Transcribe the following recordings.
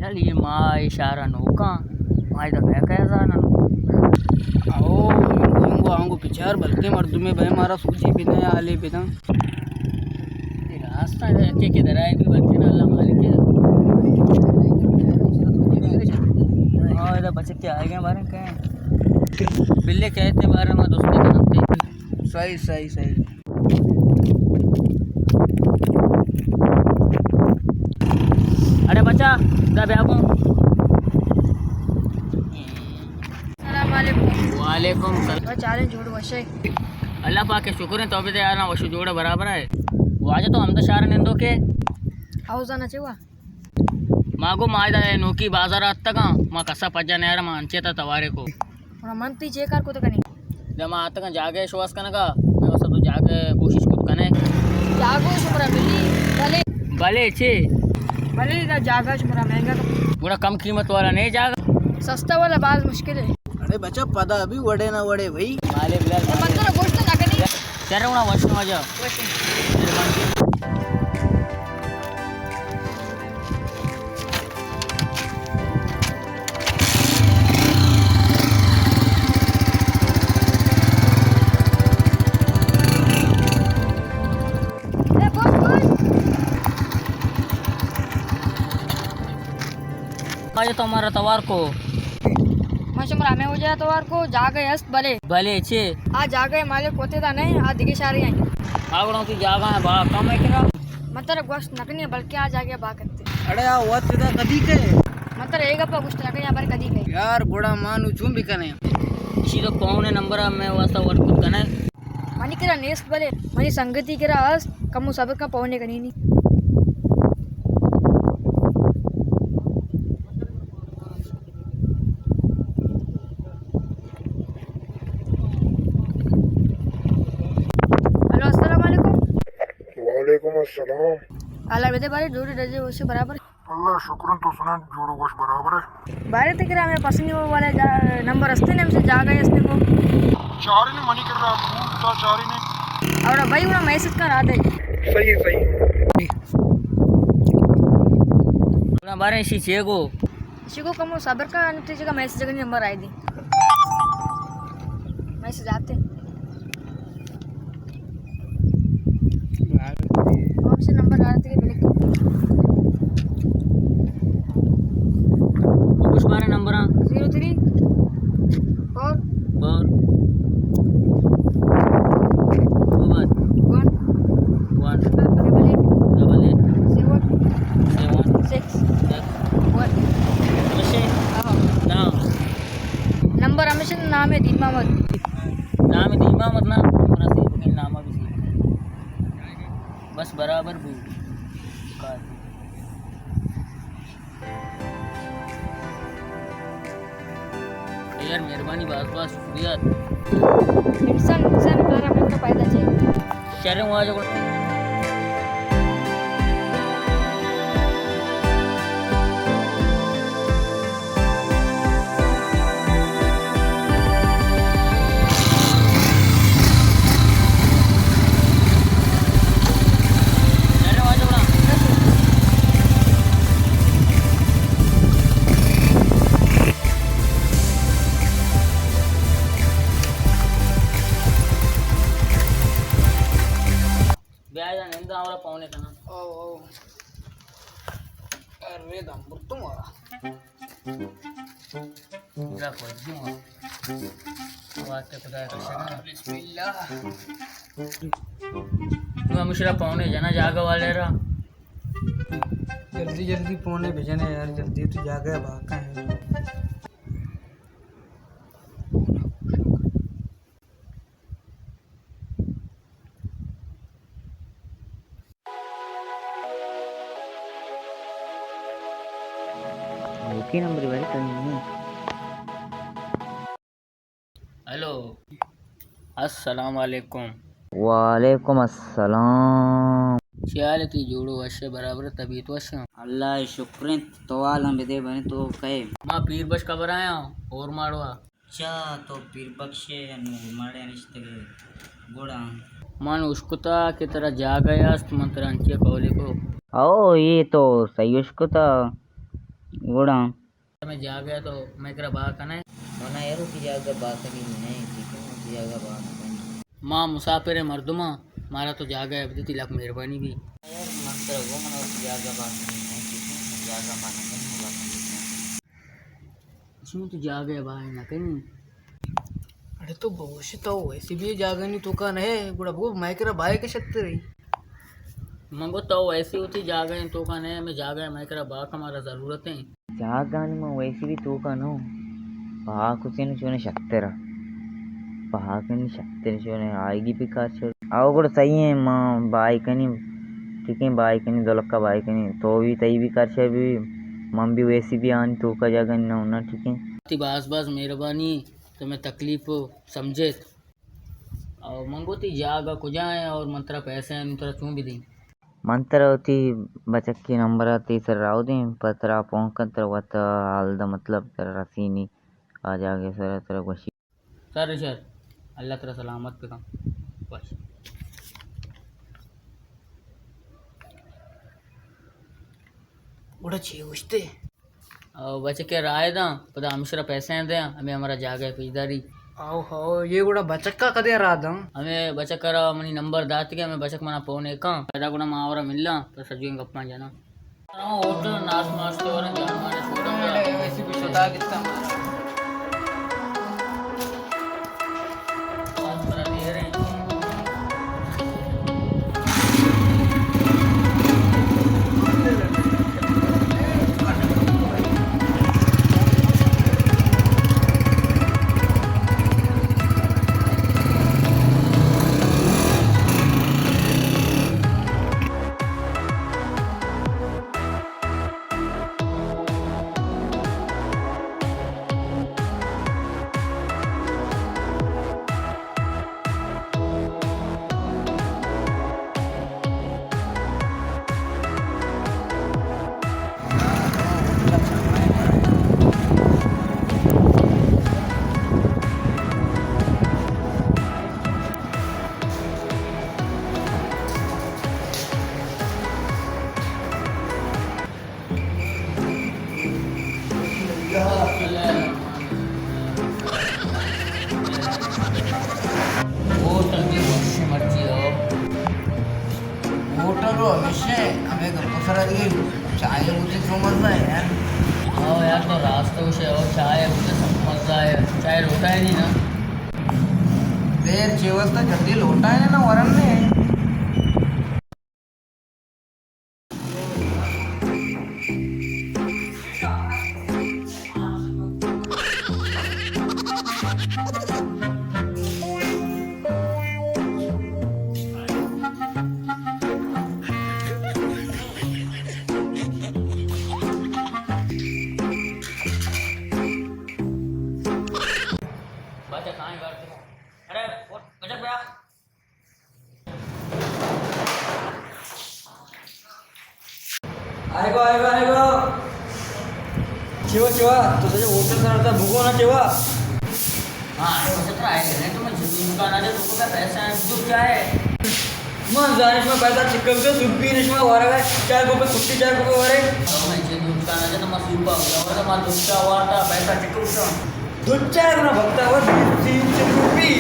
चल ये माँ इशारा नौका माँ इधर मैं कैसा ना आओ इंगो आंगो पिचार बल्कि मर्द में भाई मारा सूची बिना आले बिना रास्ता है के दराए भी बनते ना अल्लाह मालिक है। हाँ इधर बच्चे के आ गए हमारे कहीं बिल्ले कहते बारे में दोस्ती का नाम थे। सही सही सही। अरे बच्चा इधर बैठो। वालेकुम सलाम। चालें जोड़ वशे अल्लाह पाक के शुक्र है तो अभी तो यार ना वशु जोड़ा बराबर है वो आज तो हम तो शार निंदो के అవుజానా చెవా मागो मायदा है नोकी बाजार आता का माँ कसा पज्जा नहर माँ अंचे था तवारे को మన మంతి చేకార్ కొత కని जब माँ आता का जागे श्वास करने का मैं बस तो जाके कोशिश कुछ करने जागो सुमरा मिली भले भले छे भले इधर जागा सुमरा महंगा पूरा कम कीमत वाला नहीं जागा सस्ता वाला बाज मुश्किल है अरे बच्चा पता अभी वड़े ना वड़े भाई माले बिलाल ये मंदिर गोश्त ना कनी चल रहा वश मजा ए बस बस आज तो हमारा तवार को मैं सुमरा में हो जाए तो वार को जागे हस्त भले भले छे आ जागे माले कोते दा नहीं आ दिगे सारी आई आगड़ों की जागा है बा कम है क्या मंतर गोश्त नकनी बल्कि आ जागे बा करते अरे आ वत दा कदी के मंतर एक पा गोश्त नकनी पर कदी गई यार बड़ा मानू चुम भी कने इसी तो कौन है नंबर में वास्ता वर्क कुछ करना है मनी किरा नेस्त भले मनी संगति किरा हस्त कमु सब का पौने कनी नहीं हेलो अस्सलाम वालेकुम वालेकुम अस्सलाम। आला बेदे बारे जोड़ी डजे उसे बराबर अल्लाह शुक्र तो सुना जोड़ो गोश बराबर है। बारे तक रहा मैं पसंद वो वाले नंबर हस्ते ने हमसे जागा इसने को चारी ने मनी कर रहा था चारी ने और भाई उन्हें मैसेज कर आते सही सही। पूरा बारे इसी छे को इसी को कमो सबर का नतीजे का मैसेज का नंबर आए दी मैसेज आते हमसे नंबर आते के बिल्कुल कुछ बारे नंबर 03 और और वो बात 1 वन 8 डबल 7 7 6 6 1 वैसे ना नंबर हमेशा नाम है दीन मोहम्मद नाम है दीमा मत ना पूरा सीख के नाम भी सीख बस बराबर बू कार यार मेहरबानी बात बात शुक्रिया इंसान इंसान बारा में का फायदा चाहिए चले वहाँ जो ब्याज निंदा हमारा पौने का ना ओ ओ अरे दम तुम पूरा खोल दूँगा बात के खुदा का शरण बिस्मिल्लाह तू हमेशा पौने जाना जागा वाले रहा जल्दी जल्दी पौने भेजने यार जल्दी तो जागे भागा है ओके नंबर भाई करनी हेलो अस्सलाम वालेकुम वालेकुम अस्सलाम। ख्याल की जोड़ो वशे बराबर तभी तो वश अल्लाह शुक्र तो आलम दे बने तो कहे माँ पीर बश कबर आया और मारवा अच्छा तो पीर बख्शे मारे अनिश्ते गोड़ा मन उसकुता की तरह जा गया मंत्र अंचे कौले को ओ ये तो सही उसको था गोड़ा मैं जा गया तो मैं करा बाहर करना है होना यार की जगह बात करी नहीं ठीक है की जगह बात करनी माँ मुसाफिर है मर्दुमा मारा तो जा गया अब तिलक मेहरबानी भी यार मंत्र वो मना की जगह बात नहीं ठीक है जगह बात करनी बात इसमें तो जा गया भाई ना कहीं अरे तो बहुत तो वैसे भी जागा नहीं तो का है बुढ़ा वो माइकरा भाई के शक्ति रही मंगो तो ऐसी होती जा गए तो का नहीं मैं जा गया मैं करा बाहर हमारा ज़रूरत है जागानी में वैसे भी तो का नो बाकुसेन चोने शक्तरा बाकनी शक्तरा चोने आएगी भी कार छोड़ आओ बड़ा सही है माँ बाई कनी ठीक है बाई कनी दौलक्का बाई कनी तो भी तई भी कार छे भी मम भी वैसी भी आनी तो का जगह ना होना ठीक है बास बास मेहरबानी तो मैं तकलीफ समझे और मंगोती जागा को जाए और मंत्रा पैसे हैं तेरा चूँ भी दी मंत्र होती बचक की नंबर आती सर राव दे पतरा पहुंचकर तर वत हाल द मतलब तर रसीनी आ जागे सर तर वशी सर सर अल्लाह तेरा सलामत पे काम बस बुढ़ा छे उछते और बच्चे क्या राय दा पता हमेशा पैसे हैं दे हमें हमारा जागा पेजदारी आओ हो ये गुड़ा बचक्का कदे रहा था हमें बचक करा मनी नंबर दात के हमें बचक मना पौने का पैदा गुना मावरा मिलना तो सजियों गप्पा जाना होटल नाश नाश तो और जान मारे छोड़ा वैसे भी सदा कितना बात करा ले रहे हैं होटल हमेशा हमें गप्पा चाय मुझे समझना है यार हाँ यार तो रास्ते से और चाय मुझे समझता है चाय रोटा है नहीं ना देर चेवस तो जल्दी लोटा है ना वरन में बात कहाँ है घर देखो अरे वो गजब गया आएगो चेवा चेवा तो सजे होटल करता भूगो ना चेवा हाँ ऐसा सत्र आएगा नहीं तो मैं दुकान आ जाए तुमको क्या पैसा है दूध क्या है मन जानिश में पैसा चिकन से सूप पी निश में वारा है 4 रुपए कुट्टी 4 रुपए वारे और मैं जे दुकान आ जाए तो मैं सूप आ गया और मैं दूध का वाटा पैसा चिकन सा दूध चाय ना भक्ता वो 3 रुपए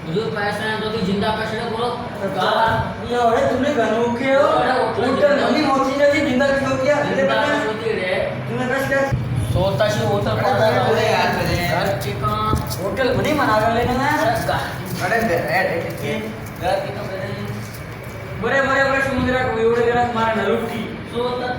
जो पैसे हैं तो भी जिंदा पैसे बोलो कहा ये अरे तुमने गनो के हो होटल नहीं मोची जाती जिंदा क्यों किया जिंदा होती रे तुमने कस क्या सोता शी होता पड़ा अरे यार चले घर चिकन होटल बनी मना कर लेना ना अरे अरे घर की तो बरे समुद्र को एवढे जरा मारा नरुटी सोता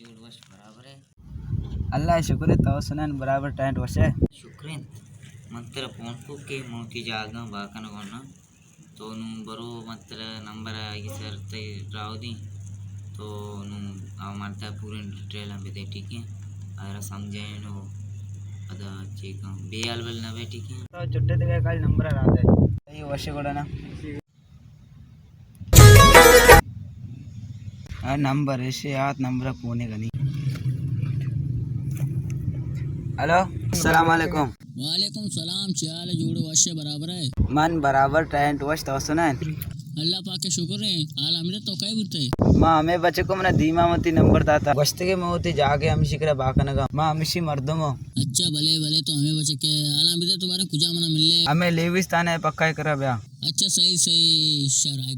जोड़ बस बराबर है अल्लाह शुक्र है तो सुनान बराबर टेंट वसे शुक्रेन मंत्र फोन को के मोती जागा बाकन कोना तो नु बरो मंत्र नंबर आगे सर ते रावदी तो नु आ मारता पूरे डिटेल हम दे ठीक है आरा समझे नो अदा चेक बेयाल वेल नवे ठीक है तो चुट्टे ते कल नंबर राते ये वसे कोडना आ नंबर ऐसे याद नंबर पोने गनी हेलो अस्सलाम वालेकुम वालेकुम सलाम चाल जोड़ वश्य बराबर है मन बराबर टेंट वश तो सुनान अल्लाह पाक के शुक्र है आल अमृत तो कई बुते माँ हमें बच्चे को मना धीमा मती नंबर दाता बस्ते के मोती जाके हम शिकरा बाकनगा माँ हमेशी मर्दम हो अच्छा भले भले तो हमें बचे के आल अमृत तुम्हारे कुजा मना मिलले हमें लेविस्तान है पक्का ही करा ब्याह अच्छा सही सही शराय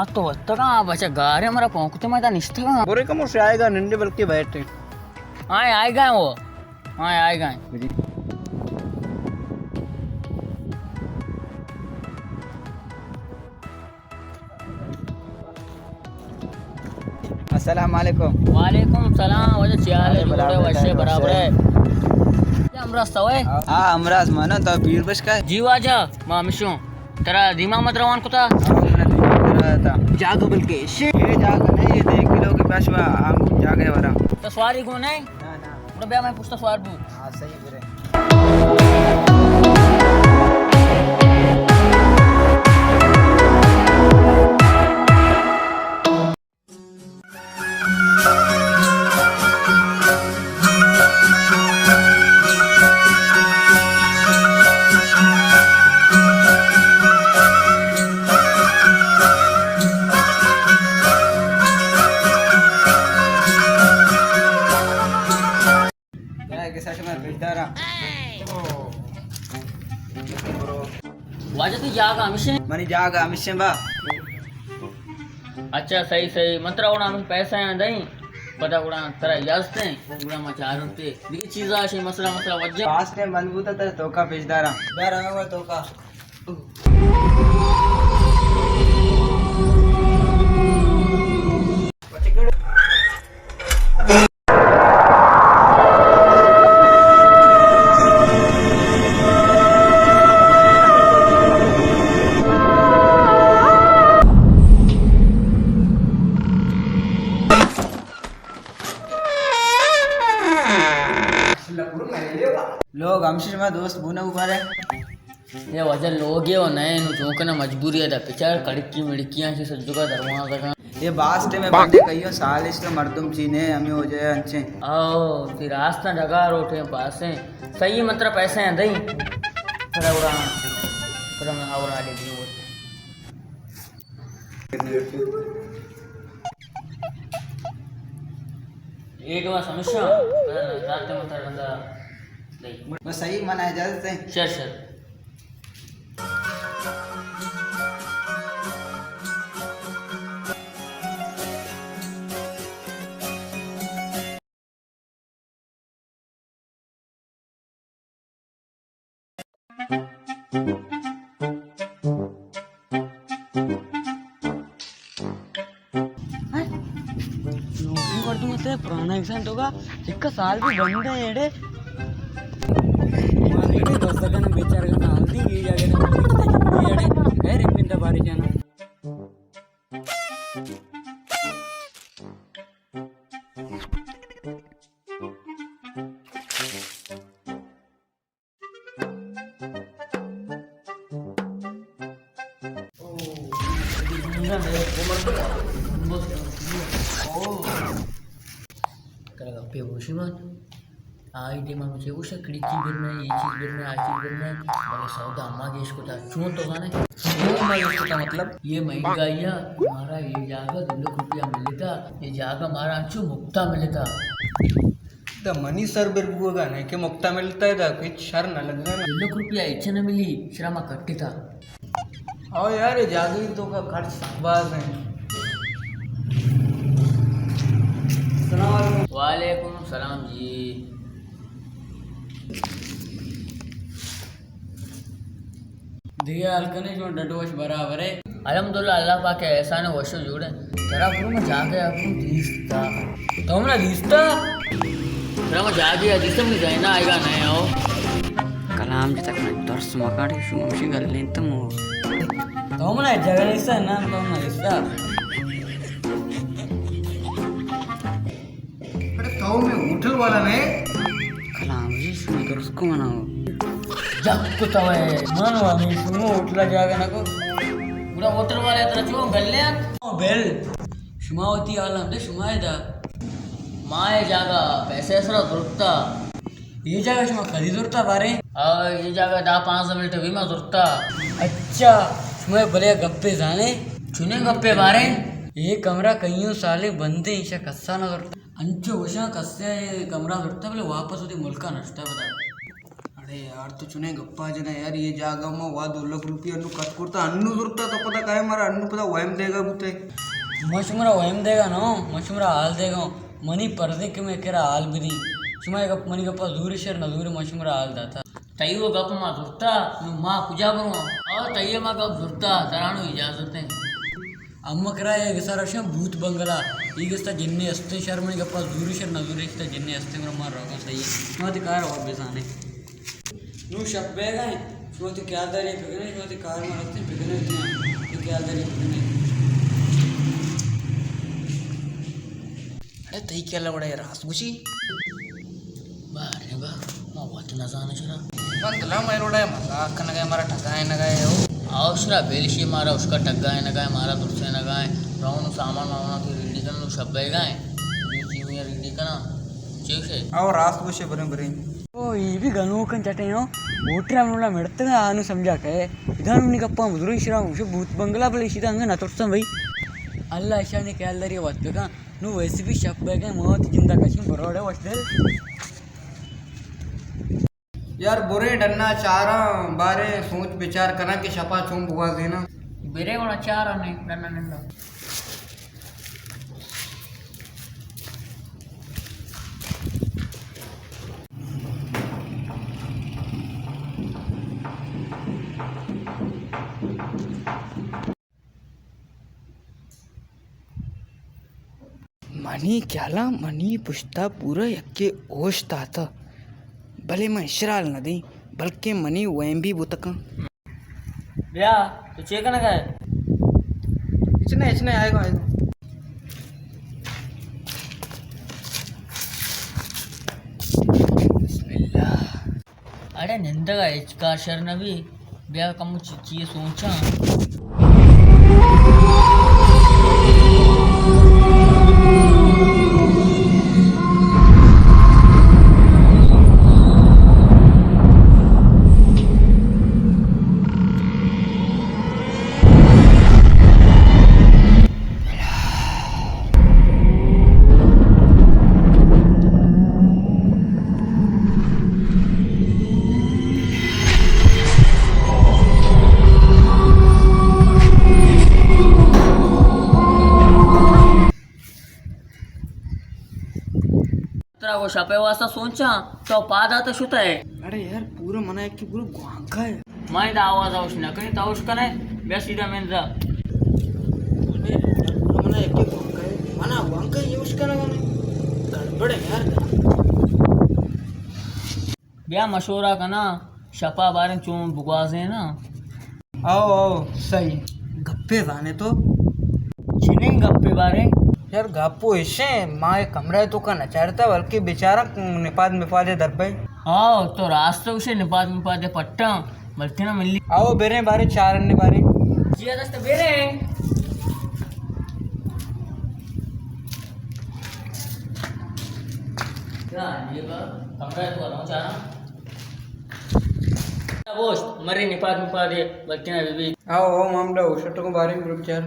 माँ तो वत्तगा बचा गारे हमारा पहुंचते मैं था निष्ठा बुरे कम से आएगा नंडे बल्कि बैठे आएगा वो आएगा अस्सलाम वालेकुम वालेकुम सलाम वजह चाल जोड़े वश्य बराबर है क्या अमराज तवे हाँ अमराज मानो तो पीर बस का जीवा जा माँ मिशू तेरा धीमा मत रवान को था जागो बल्कि ये जागो नहीं ये 1 किलो के पास हम जागे वरा तो सवारी को नहीं ना ना तो भैया मैं पूछता सवार बू हाँ सही बुरे वाजा तू जागा मिशन मनी जागा मिशन बा अच्छा सही सही मंत्र उड़ा हम पैसा हैं नहीं पता उड़ा तेरा यास्ते उड़ा मैं चाह रुपए दी चीज आ शे मसला वजह पास में मनबूत तेरे तोका पेजदारा यार हमें वो तोका लोग हमसे में दोस्त बुने ऊपर है ये वजह लोग ये नए नु चौकना मजबूरी है दा पिचार कड़की मिड़कियां से सज्जो का दरवाजा का ये बास्ते में बंदे कहियो सालिश के मर्दुम चीने हमें हो जाए अंचे आओ फिर रास्ता जगह रोटे पास है सही मंत्र पैसे हैं दई थोड़ा उड़ा थोड़ा मैं और आगे दी वो एक बार समस्या रात में मंत्र बंदा नहीं वो सही मना इजाजत है शर नौकरी कर दूँ मतलब पुराना एक्सीडेंट होगा इसका साल भी बंद है एड़े दस्तगन बेचारे का नाल दी ये जगह ये एड़े है रिपिंदा बारी जाना आई दे मानो से उसे खिड़की गिरने ये चीज गिरने आ चीज गिरने बड़े सौदा अम्मा के इसको था चून तो गाने इसका मतलब ये महंगाई है हमारा ये जागा 2 लाख रुपया मिलेगा ये जागा हमारा अंचू मुक्ता मिलेगा द मनी सर बिरबुगा नहीं कि मुक्ता मिलता है दा कुछ शर न लगने 2 लाख रुपया इच्छा न मिली श्रमा कट्टी था और यार ये जागीर तो का खर्च बात है वालेकुम सलाम जी। दिया अलकने जो डडोश बराबर है। अल्हम्दुलिल्लाह अल्लाह पाक के एहसान वशो जोड़े तेरा पुरु में जाके अपन दीस्ता तो हमने दीस्ता तेरा में जाके दीस्ता में जाना आएगा नहीं आओ कलाम जी तक मैं दर्स मकाड़ी शुमशी गल्लें तुम हो तो हमने जगह इससे ना तो हमने दीस्ता अरे तो में होटल वाला ने कलाम जी शुरू कर उसको मनाओ जब को तो है मानो हमें सुनो उठला जाके ना को पूरा होटल वाले तरह क्यों गल्ले बेल शुमावती आलम दे शुमायदा माए जागा पैसे सरा दुरता ये जगह शुमा कदी दुरता बारे और ये जागा 10-5 मिनट भी मैं दुरता अच्छा शुमा भले गप्पे जाने चुने गप्पे बारे ये कमरा कईयों साले बंदे ईशा कस्सा ना दुरता अंचो वशा कस्से कमरा दुरता बोले वापस उदी मुल्का नष्टा बता अरे यार तो चुने गप्पा जना यार ये जागा में वा 2 लाख रुपया अन्नू कट करता अन्नू दुरता तो पता काय मारा अन्नू पता वहम देगा बुते मशमुरा वहम देगा नो मशमुरा हाल देगा मनी पर्दे के में केरा हाल भी दी शुमा गप मनी गप्पा दूर शर न दूर मशमुरा हाल दाता तैयो गप मां दुरता मां पूजा करूं और तैये मां गप दुरता तराणु इजाजत है अम्म करा ये सारा शम भूत बंगला ಈಗಸ್ತ ಜಿನ್ನೆ ಅಷ್ಟೇ ಶರ್ಮಣಿ ಗಪ್ಪ ದೂರಿಶರ್ ನ ದೂರಿಸ್ತ ಜಿನ್ನೆ ಅಷ್ಟೇ ಮಾರ ರೋಗ ಸही ನೋತಿ कार और बेसाने नु शब बेगा ನೋತಿ क्या दारी बिगने ನೋತಿ कार मारते बिगने तो क्या दारी बिगने अरे तई क्या लवड़ा यार हसगुशी बारे बा मां बात ना जाने छरा बंदला मैरोड़ा मजाक न गए मारा ठगाए न गए हो आवश्रा बेलशी मारा उसका टग्गा है न गाय मारा दुरसे न गाय राउन सामान मामा की रेडी करन शब्बे गाय नी रेडी करना चेसे और हसगुशी बरे बरे ओ ये भी गणोकन चटे हो ओट्रा मुला मेडतगा आनु समझा के इदानु निकप्पा मुदुरीश्रा उसे भूत बंगला बले सीधा अंग न तोर्सम भाई अल्लाह ऐशाने क्या दरी वस्तका नु वैसे भी शब्बे के मौत जिंदा कशी बरोड़े वस्ते यार बुरे डन्ना चारा बारे सोच विचार करना कि छपा चूम बुआ देना बेरे वाला चार नहीं नन्ना नन्ना मनी क्याला मनी पुश्ता पूरा यक्के ओश ताता भले मैं इशराल न दी बल्कि मनी वैम भी बुतक भैया तो चेक ना गए इचने आएगा बिस्मिल्लाह अरे निंदगा इचका शर नबी भैया कम चिए सोचा वो छपे वास्ता सोचा तो पादा तो शुता है अरे यार पूरा मना है कि पूरा गुआंका है मैं दा आवाज आउश ना कहीं ताउश कने बे सीधा मेन जा अरे पूरा मना है कि गुआंका है मना गुआंका ये उसका ना गड़बड़ है यार भैया मशवरा करना छपा बारे चूम बुगवाजे ना आओ सही गप्पे जाने तो चिनिंग गप्पे बारे यार गापो ऐसे माँ कमरा तो का नचारता बल्कि बेचारा निपाद मिपादे दर पे आओ तो रास्ते उसे निपाद पट्टा मल्टी ना मिली आओ बेरे बारे चार अन्य बारे जिया दस्त बेरे क्या ये बा कमरा तो रहा चारा बोस मरे निपाद मल्टी ना बीबी आओ मामला उशटो को बारे में रुक चार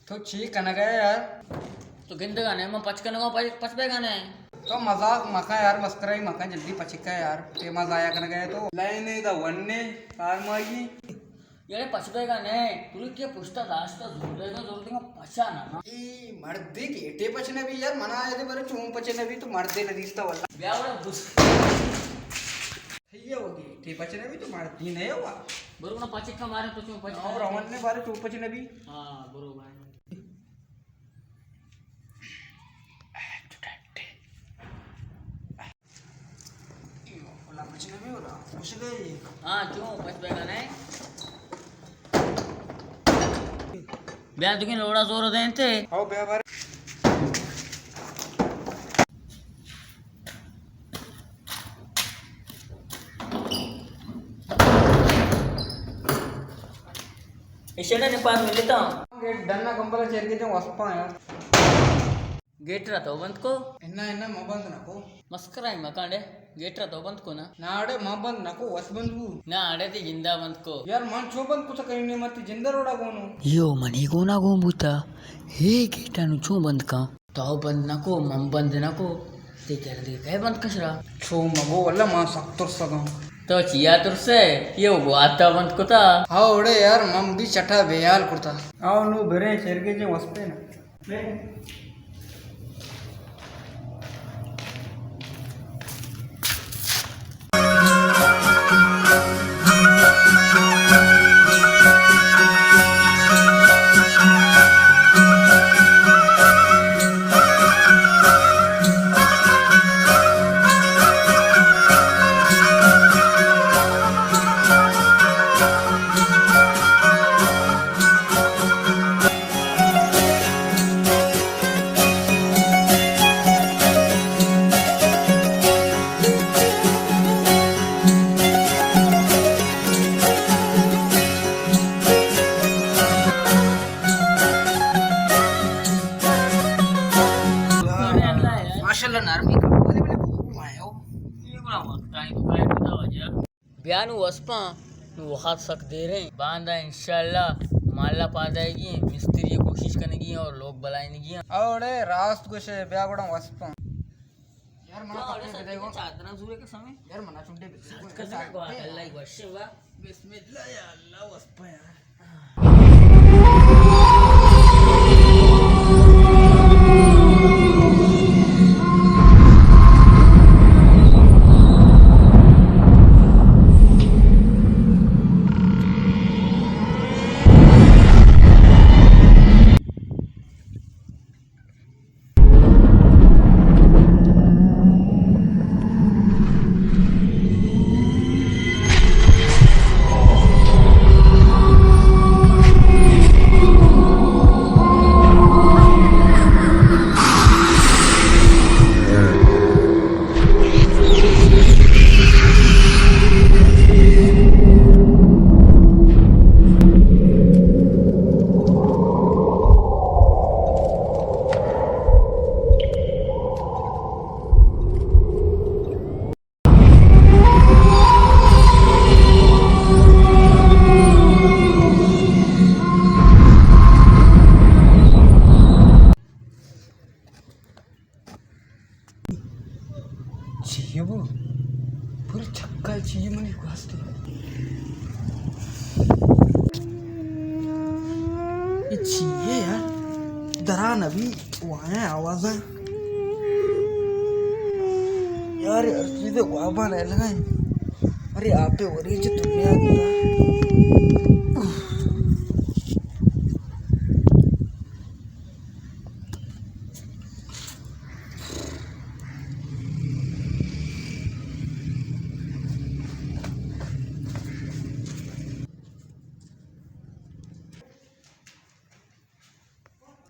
तो ठीक है ना गया यार तो गिंद गाने में पचकन को पचपे गाने तो मजाक मका यार मस्करा ही मका जल्दी पचिका यार ते मजा आया करना गया तो लाइन दा वन्ने कार मागी येडे पछताएगा नहीं तुला क्या पूछता रास्ता जोड़ेगा पछाना ना ಈ ಮರ್ದೆ ಗೇಟೆ ಪಚನೆ ಬಿ ಯಾರ್ ಮನ ಆಯದೆ ಬರ ಚೂಂ ಪಚನೆ ಬಿ ತು ಮರ್ದೆ ಲದಿಸ್ತಾವಲ್ಲ ब्यावड़ा बुस ಅಯ್ಯ ಹೋಗಿ ಗೇಟೆ ಪಚನೆ ಬಿ ತು ಮರ್ದಿ ನಯ ವಾ बरोबर ना पाचिक का मारे तो क्यों पछता और ಅವನ್ನೆ ಬಾರ ಚೂಂ ಪಚನೆ ಬಿ हाँ बरोबर ಒಲ್ಲ ಪಚನೆ ಬಿ ಹೊರ ಖುಷಿ ಗೈ हाँ क्यों पछताएगा नहीं ब्याह दुखी लोड़ा जोर देते ಹೌ ಬೇ ಬಾರ इशेडा ने पास में लेता हूँ ಗೇಟ್ ಡನ್ನ ಕಂಬಲ ಚೇರ್ಗೆ ಜಂ ವಸ್ಪಾ ಯಾರ್ गेट रहा तो बंद को ಎನ್ನ ಎನ್ನ ಮಬಂದ್ ನಕೋ मस्करा ही मकान है गेट रहा तो बंद को ना ನಾಡೆ ಮಬಂದ್ ನಕೋ ವಸ್ ಬಂದು ना आड़े थी जिंदा बंद को ಯಾರ್ ಮನ್ ಚೋ ಬಂದ್ ಕುತ ಕೈನೆ ಮತ್ತೆ ಜಿಂದರೋಡಾಗೋನು यो मनी को ना गो बूता हे गेटा नु छू बंद का तो बंद ना को मम बंद ना को ते कर दे कह बंद कशरा ಚೋ ಮಗೋ ವಲ್ಲ ಮಾ ಸಕ್ತರ್ ಸಗಂ तो चिया तुर से ये वो आता बंद को था ಹಾ ಒಡೆ ಯಾರ್ ಮಮ್ ಬಿ ಚಟ ಬೇಯಾಲ್ ಕೊಡ್ತಾ ಅವನು ಬೇರೆ ಚೇರ್ಗೆ ಜಂ ವಸ್ಪೇನ माशाल्लाह नारमी का बोले बोले आयो ब्याह नु वस्पा नु वहात सक दे रहे बांधा इंशाल्लाह माला पा जाएगी मिस्त्री ये कोशिश करेगी और लोग बुलाएंगे ಅವಡೆ ರಾಸ್ಟ್ ಕುಶೆ ಬ್ಯಾಗಡ ವಸ್ಪ ಯಾರ್ ಮನ ಕಪ್ಪೆ ಬೆದೆಗೋ चादरा जुरे के समय ಯಾರ್ ಮನ ಚುಂಡೆ ಬೆದೆಗೋ कसम को अल्लाह ही वशवा ಬಿಸ್ಮಿಲ್ಲಾಹ ಯಾ ಅಲ್ಲಾಹ್ ವಸ್ಪ ಯಾರ್ चाहिए वो पूरी छक्का चाहिए मनी वास्ते ये चाहिए यार दरा नबी वो आया आवाज है यार सीधे वाबा नहीं लगाए अरे आप पे हो रही है दुनिया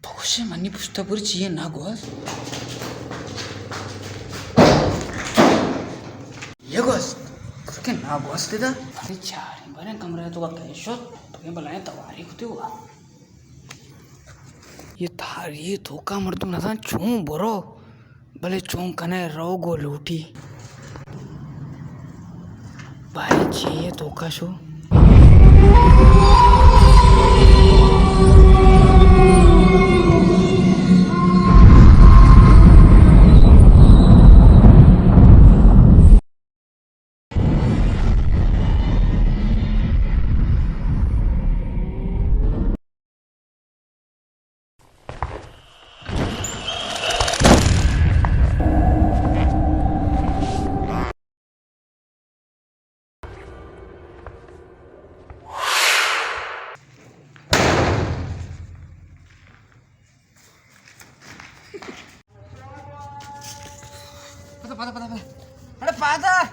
Bosnya mani pusta puri चाहिए ना गोस ये गोस करके ना गोस देता अरे चार बारे कमरा है तो का कैशो तुम्हें बुलाए तवारी होते हुआ ये थारी धोखा मर्दू ना था चूं बरो भले चूं कने रोगो लूटी भाई चाहिए धोखा शो फादर,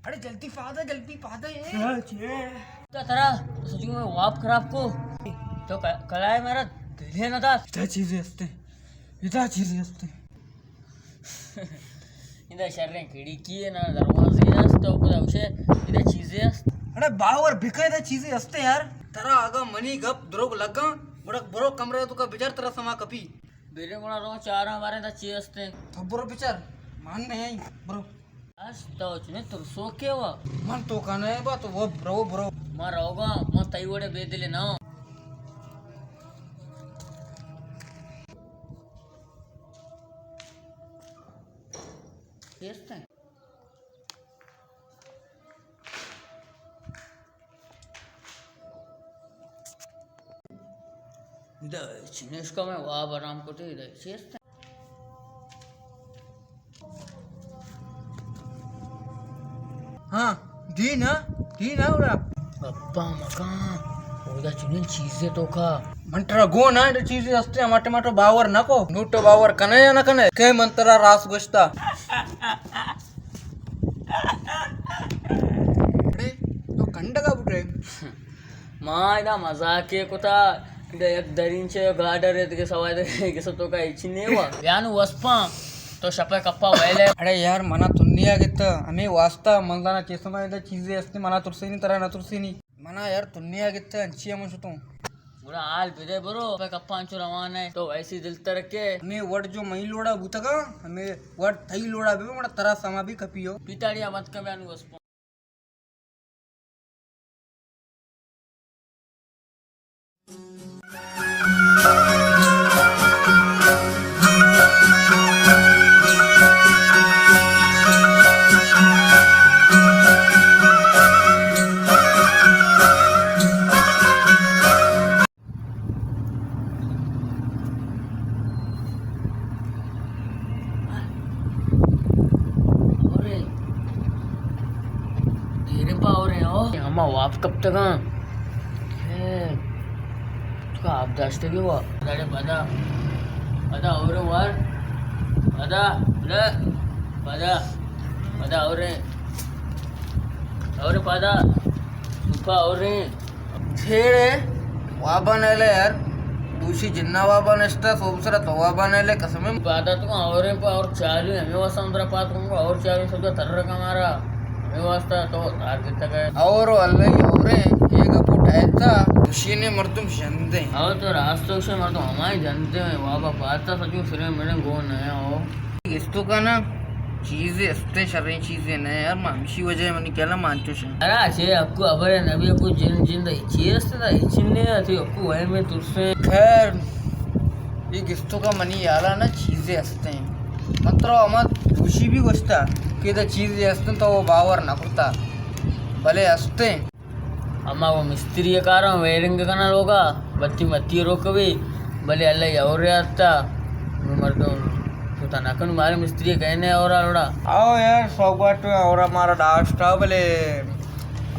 अरे जल्दी फादर तो तेरा सच में वाप खराब को तो कला है मेरा दिल है ना था इधर चीजें असते इधर शर्रें खिड़की आहे ना दरवाजे असतो पुरा विषय इधर चीजें असत अरे बावर भिकायदा चीजें असते यार तरा आगा मनी गप द्रोग लगा बरो कमरे तुका बिचार तरा समा कपी बेरे कोणा रो चार हमारे दा ची असते बरो बिचार मान नाही बरो असतो चुने तो सो केवा मन तो का नाही बा तो वो बरो मा रोगा म तई वडे बेदले ना येस्ते इधर चिनेश का मैं वाह बराम को तो इधर चेस्ट हाँ दी ना उड़ा अब्बा मकान उधर चिने चीजें तो का मंटरा गो ना इधर चीजें असते माटे माटो बावर नको नूटो बावर कने या ना कने के मंतरा रास गोश्ता अरे तो कंड का बुटे माँ इधर मजाक है कोता इधर एक दरींचे गार्डर है तो सवाई दे किस तो का इच्छी नहीं हुआ यानु वस्पा तो शपे कप्पा वेले अरे यार मना तुन्निया गित्त आम्ही वाचता मंगलाना चेसमा इधर चीजें असते मना तुरसेनी तरा ना तुरसेनी मना यार तुन्निया गित्त अंची हम सुतो बुरा हाल बिदे बरो पे कप्पा अंचो रवाना है तो ऐसी दिल तरके हमें वट जो मई लोड़ा बुतगा हमें वट थई लोड़ा बे मना तरा समा भी कपियो पिताड़िया मत का यानु वस्पा वाप कब तक तुका अभ्यास तरी वा अरे बदा और वार बदा और पदा तुका और छेड़े वाबा नेले यार दूसरी जिन्ना वाबा नेस्टा सोबसरा तो वाबा नेले कसम पदा तुका और चालू हमें वास्ता अंदर पात को और चालू सब तरर का मारा वास्ता तो टारगेट तक है और अल्लाह और एक पुट ऐसा खुशी ने मर्दुम जनते और तो रास्तों से मर्दुम हमारे जनते हैं वाबा पाता सचू फिर मेरे गो नया हो इस्तो का ना चीजें अस्ते शर्री चीजें नहीं यार मामशी वजह मनी क्या ना मानतो शे अरे अच्छे आपको अबर है नबी को जिंदा चीज था इचिने थी आपको वह में तुझसे खैर ये किस्तो का मनी याला ना चीजें अस्ते हैं मात्र अमत खुशी भी गोष्टा की तर चीज असते तो वो बावर नकुता भले असते अम्मा वो मिस्त्री कारण वेरिंग करना लोगा बत्ती मत्ती रोकवी भले अल्लाह और आता मर्दों तो तनाकन मारे मिस्त्री कहने और आलोड़ा आओ यार सौगाट और हमारा डास्टा भले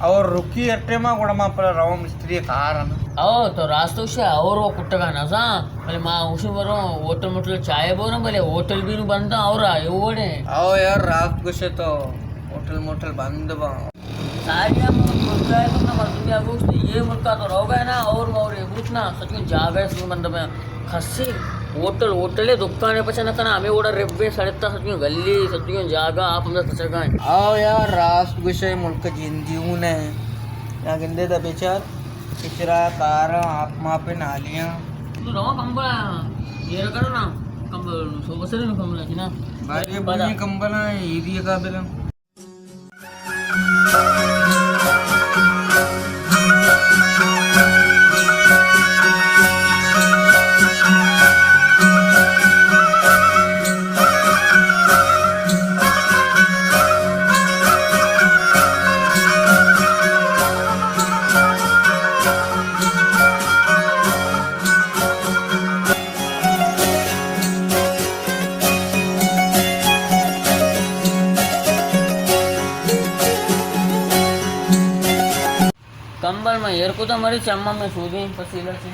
और रुकी अट्टे मा गुड़ा मा पर राव मिस्त्री कारण आओ तो रास्तों से और वो कुट्टगा नसा भले माँ उसे बरो होटल मोटल चाय बोलो भले होटल भी बनता और आए वो ने आओ यार रात को से तो होटल मोटल बंद बा सारी हम मुल्का है तो ना मर्दुम या कुछ ये मुल्का तो रह गए ना और ये कुछ ना सच में जा गए सच बंद में खस्सी होटल है दुकान है पचा ना करना हमें ओडा रेब्बे सड़ता सच में गली सच में जागा आप हम सच गए आओ यार रात को से मुल्क जिंदी ने या गिंदे दा बेचार किचरा कार आप माँ पे नालियाँ तो रहो कंबल ये करो ना कंबल सो बसरे ना कंबल ना भाई बुनी कंबल है ये भी का बेला कंबल में हेर को तो मरी चम्मा में सो गई पसीला से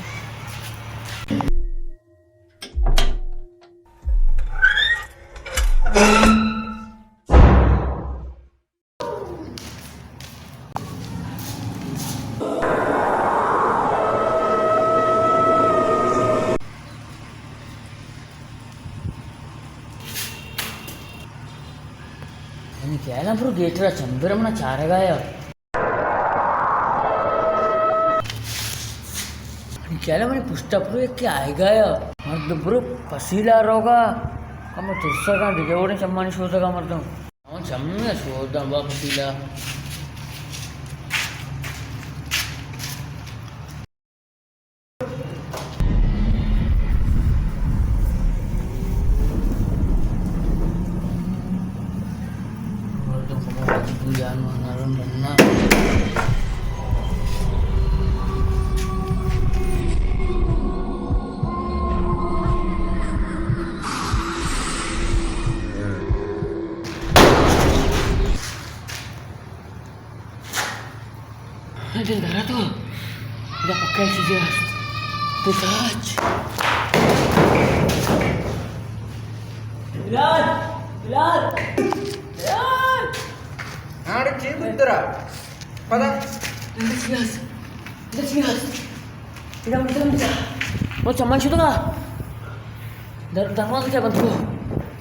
गेटरा चंबरम ना चारगाया क्या मैंने पुष्टपुर के आएगाया मतलब ब्रो पसीला रोगा कम तुस्सा दिगवड़े चम्मानी शोधगा मतलब चम्मे शोधा बा पसीला Ada darah tu. Dah pakai sejak. Tekaj. Bilal. Bilal. Bilal. ఆడ చేద్దురా పద Dah sias. Dah sias. Tidak macam. Mau cuman situ kah? Darah क्या bantu.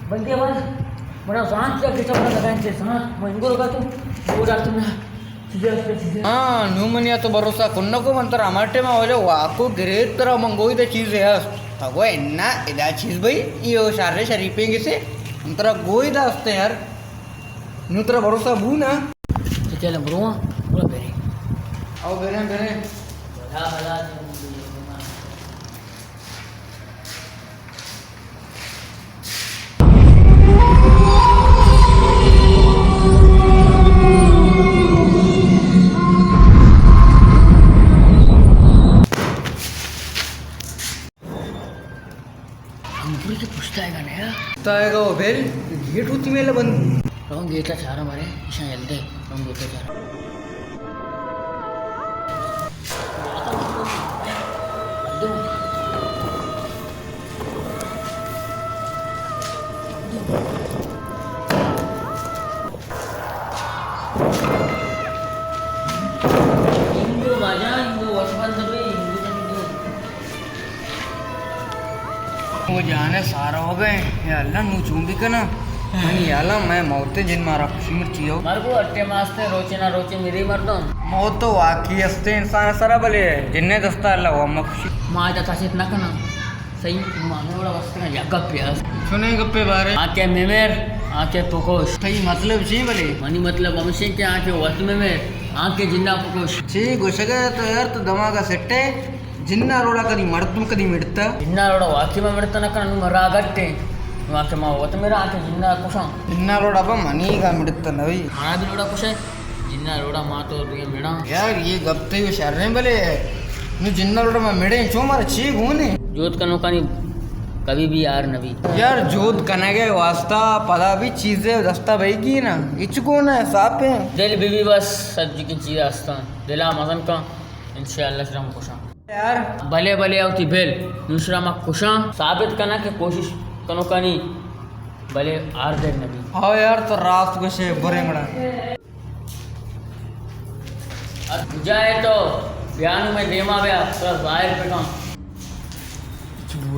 Bantu apa? Mana sangat kita kita pernah katakan sangat. Mau ingin gua tu. Gua dah tu na. न्यू मनिया तो भरोसा कुन्नको म्हणतर हमारे time वाले वाको great तरह मंगोई the चीज है अगो एन्ना इदा चीज भाई ये सारे शरीफेंगे से अंतरा गोई दा हस्ते यार न्यू तरह भरोसा बू ना तो चल ब्रो बोला बेरे आओ बेरे बेरे बड़ा बड़ा ताएगा वो बेल गेट होती मेले बंद रंग गेटा चारा मारे ईशा जल्दी रंग गेटा चारा इंदु बाजा इंदु वसपन दबे इंदु जंदु वो जाने सारा हो गए या अल्लाह नु चुंबी का ना मैं याला मैं मौते जिन मारा खुशी मिर्ची हो मार को अट्टे मास्ते रोचे ना रोचे मेरी मर्दों मौत तो वाकई हस्ते इंसान सारा भले जिन्ने दस्ता अल्लाह वो मैं खुशी माँ जाता से इतना करना सही मानो वाला वस्त्र का जगह प्यास सुने गप्पे बारे आके मेमेर आके पोकोश सही मतलब जी भले मनी मतलब अमशे के आके वस्त मेमेर आके जिन्ना पोकोश ಛೀ ಗೊಸಗ ತಯಾರ್ ತು ದಮಾಗ ಸೆಟ್ಟೆ ಜಿನ್ನ ರೋಡ ಕದಿ ಮಡತು ಕದಿ ಮಿಡ್ತ जिन्ना रोड़ा वाक्य में मेरे तना करना मरा गट्टे आके माँ वत मेरा आके जिन्ना कुछ ಜಿನ್ನ ರೋಡ ಬ ಮನೀಗ ಮಿಡ್ತ ನವಿ खाना भी रोड़ा कुछ है जिन्ना रोड़ा माँ तो ये मेरा यार ये गप्ते यू शर्रे भले नु जिन्न ರೋಡ ಮ ಮಿಡೆ ಚೋ ಮಾರ ಛೀ ಗೂನೆ जोत का नौका नहीं कभी भी यार नबी यार जोत कनगे वास्ता पदा भी चीजें दस्ता भाई ना इचकोन है साफ है दिल बीवी बस सब्जी की चीज आस्ता दिला मगन का इंशाअल्लाह श्रम कुशा यार भले भले आवती भेल दूसरा मा कुशा साबित करना के कोशिश कनो कनी भले आर दे नबी हाँ यार तो रात को से बरेंगड़ा अब बुझाए तो बयान में देमा बया तो बाहर पे काम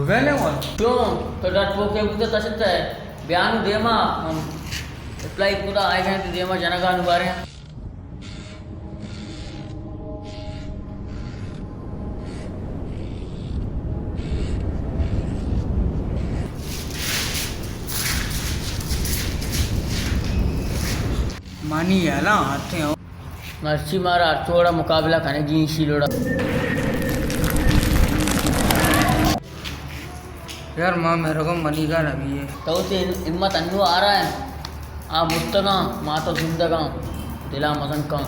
वेले वो क्यों तो डट वो के बुझे तसते है बयान देमा हम रिप्लाई पूरा आए गए तो देमा जनगा अनुबारे मानी याला आते हो मर्ची मारा थोड़ा मुकाबला करने की शीलोड़ा यार माँ मेरे को मनी का नबी है तो उसे हिम्मत अन्नू आ रहा है आ मुस्तगा माँ तो जिंदगा दिला मगन का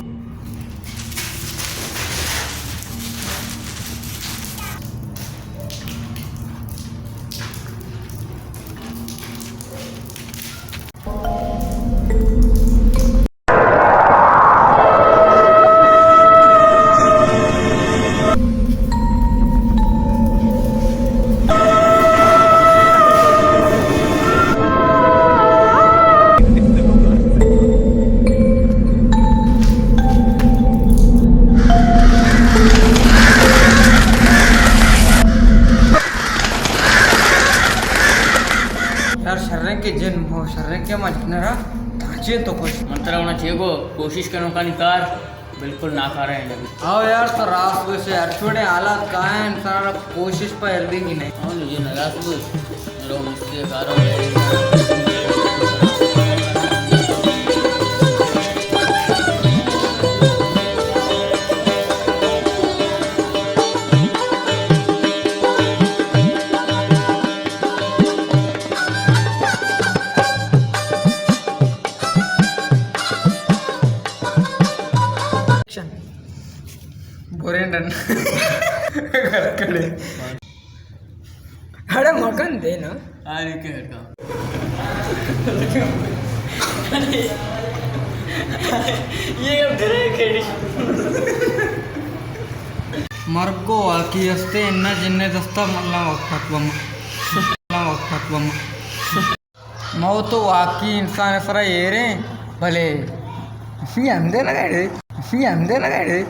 यार शर्रे के जन्म हो शर्रे के मजनरा ताचे तो कुछ मन खतरा होना चाहिए को कोशिश करो का निकार बिल्कुल ना खा रहे हैं अभी। आओ यार तो रात से यार छोड़े हालात कहाँ है इंसान कोशिश पर हेल्दी की नहीं। हाँ लीजिए ना रात को मेरा मुझसे खा रहा हूँ। अरे मकन दे ना। अरे क्या करता ये अब धीरे खेड़ी मर्गो आकी हस्ते इन्ना जिन्ने दस्ता मल्ला वक्त मौ तो वाकी इंसान सरा ये रे भले फी हमदे लगाए रे